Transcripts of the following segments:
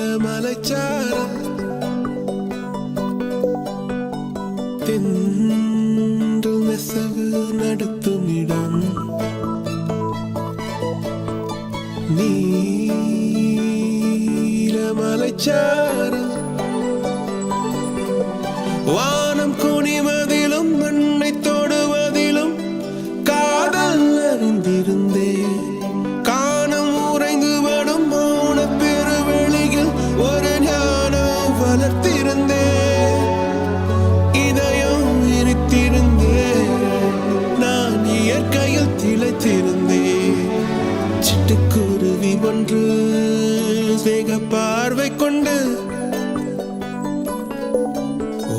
நீலமலைச்சாரல் தென்றல் நெசவு நடத்துமிடம் நீலமலைச்சாரல் வானம் குனிவதிலும் மண்ணை தொடுவதிலும் காதல் அறிந்திருந்தே காணம் உறைந்து வடும் மௌன பெருவெளியில் ஒரு ஞானம் வளர்த்திருந்தே இதயம் விரித்திருந்தே நான் இயற்கையில் திளைத்திருந்தே சிட்டுக்குருவி ஒன்று வேக பார்வை கொண்டு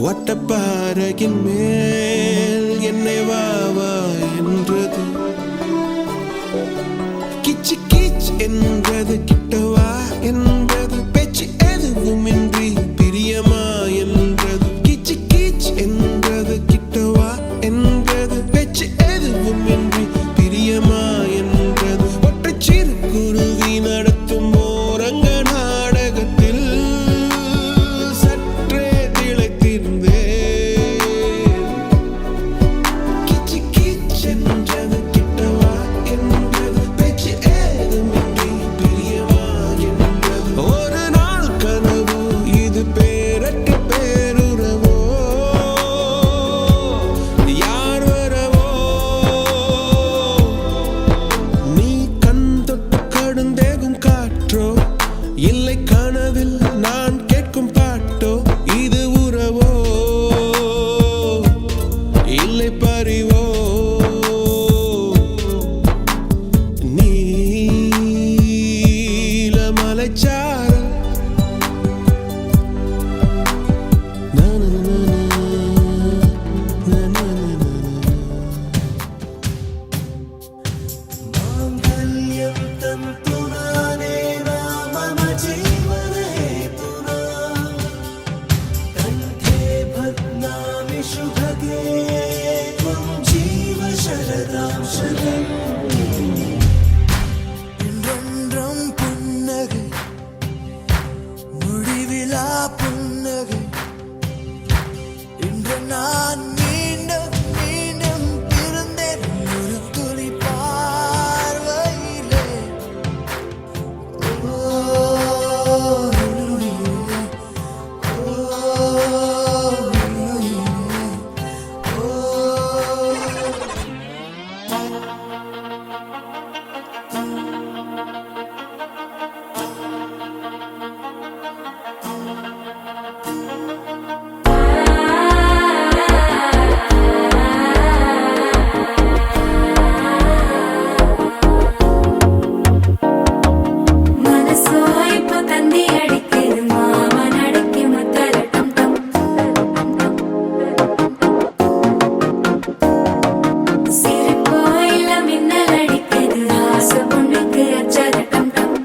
வட்டப்பாறையின் மேல் என்னை வாவா என்றது கிச்சு கிச் என்றது கிட்டவா என்றது பேச்சு எதுவுமின்றி பிரியமா என்றது கிச்சு கிச் என்றது கிட்டவா என்றது பேச்சு எதுவுமின்றி பிரியமா என்றது ஒற்றை சிறு குருவி நடத்தும் ஓரங்க நாடகத்தில் சற்றே திளைத்திருந்தே கிச்சு கிச் என்றது கிட்டவா என்றது பேச்சு ஏதுமின்றி பிரியமா என்றது ஒரு நாள் கனவு இது பேரற்ற பேருறவோ யார் வரவோ நீ கண் தொட்டு கடுந்தேகும் காற்றோ இல்லை கனவில் நான் கேட்கும் பாட்டோ இது உறவோ இல்லை பறிவோ நீலமலைச்சாரல் मांगल्यं तन्तु नानेन मम जीवनहेतुना कण्ठे बध्नामि शुभगे त्वं जीव शरदां शरम् என்றென்றும் புன்னகை முடிவிலா புன்னகை இன்று நான் மீண்டும் மீண்டும் பிறந்தேன் ஒரு துளி பார்வையிலே ஓ நுனியே, ஓ நுனியே, ஓ மனசோ இப்போ தந்தி அடிக்குது மாமன் அடிக்கு முத்தல டம் டம் சிரிப்போ இல்ல மின்னல் அடிக்குது ஆசை பொண்ணுக்கு அச்சத டம் டம்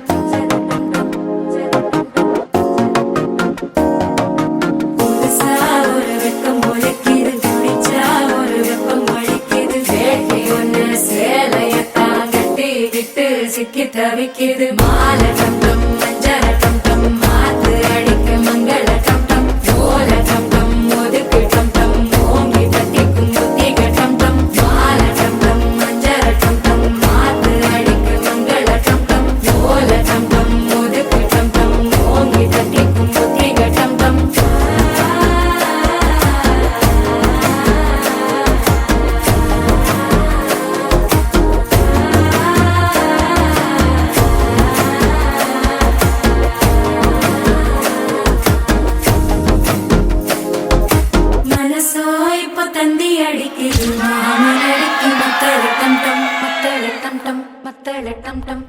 புதுசா ஒரு வெக்கம் ஒழிக்குது குடிச்சா ஒரு வெப்பம் ஒழிக்குது வேட்டி ஒண்ணு சேலையத்தான் கட்டிக்கிட்டு சிக்கி தவிக்குது மாலை டம் டம் மஞ்சள டம் டம் மாத்து அடிக்க மங்கள டம் டம் ஓல டம் டம் ஒதுக்கு டம் டம் ஓங்கி தட்டிக்கும் புத்திக டம் டம் மாலை டம் டம் மஞ்சள டம் டம் மாத்து அடிக்க மங்கள டம் டம் ஓல டம் டம் ஒதுக்கு டம் டம் ஓங்கி தட்டிக்கும் புத்திக டம் டம் மனசோ இப்போ தந்தி அடிக்குது மாமன் அடிக்கு மத்தள டம் டம் மத்தள டம் டம் மத்தள டம் டம்